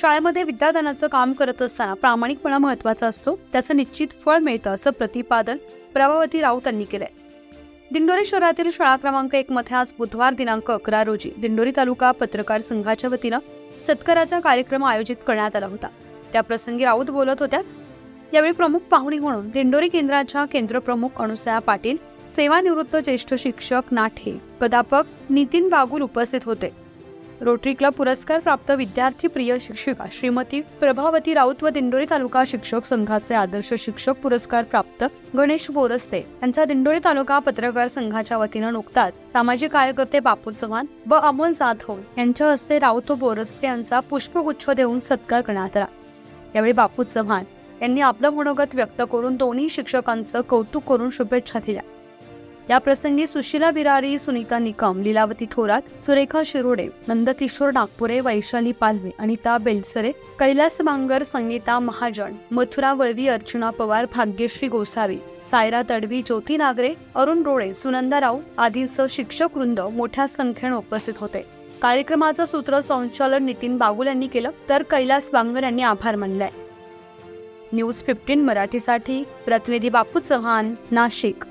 शाळेमध्ये विद्यादानाचं काम करत असताना प्रामाणिकपणा महत्त्वाचा असतो, त्याचं निश्चित फळ मिळतं असं प्रतिपादन प्रभावती राऊत यांनी केलंय. दिंडोरी शहरातील शाळा क्रमांक 1 मध्ये आज बुधवार दिनांक 11 रोजी दिंडोरी तालुका पत्रकार संघाच्या वतीनं सत्काराचा कार्यक्रम आयोजित करण्यात आला होता. त्याप्रसंगी राऊत बोलत होत्या. यावेळी प्रमुख पाहुणी म्हणून दिंडोरी केंद्राच्या केंद्रप्रमुख अनुसया पाटील, सेवानिवृत्त ज्येष्ठ शिक्षक नाठे, प्राध्यापक नितीन बागुल उपस्थित होते. रोटरी क्लब पुरस्कार प्राप्त विद्यार्थी प्रिय शिक्षिका श्रीमती प्रभावती राऊत व दिंडोरी तालुका शिक्षक संघाचे आदर्श शिक्षक पुरस्कार प्राप्त गणेश बोरस्ते यांचा दिंडोरी तालुका पत्रकार संघाच्या वतीनं नुकताच सामाजिक कार्यकर्ते बापू चव्हाण व अमोल जाधव यांच्या हस्ते राऊत व बोरस्ते यांचा पुष्पगुच्छ देऊन सत्कार करण्यात आला. यावेळी बापू चव्हाण यांनी आपलं मनोगत व्यक्त करून दोन्ही शिक्षकांचं कौतुक करून शुभेच्छा दिल्या. या प्रसंगी सुशीला बिरारी, सुनीता निकम, लीलावती थोरात, सुरेखा शिरोडे, नंदकिशोर नागपुरे, वैशाली पालवे, अनिता बेलसरे, कैलास बांगर, संगीता महाजन, मथुरा वळवी, अर्चना पवार, भाग्यश्री गोसावी, सायरा तडवी, ज्योती नागरे, अरुण रोळे, सुनंदा राव आदींसह शिक्षक वृंद मोठ्या संख्येने उपस्थित होते. कार्यक्रमाचं सूत्रसंचालन नितीन बागुल यांनी केलं, तर कैलास बांगर यांनी आभार मानलाय. न्यूज 15 मराठीसाठी प्रतिनिधी बापू चव्हाण, नाशिक.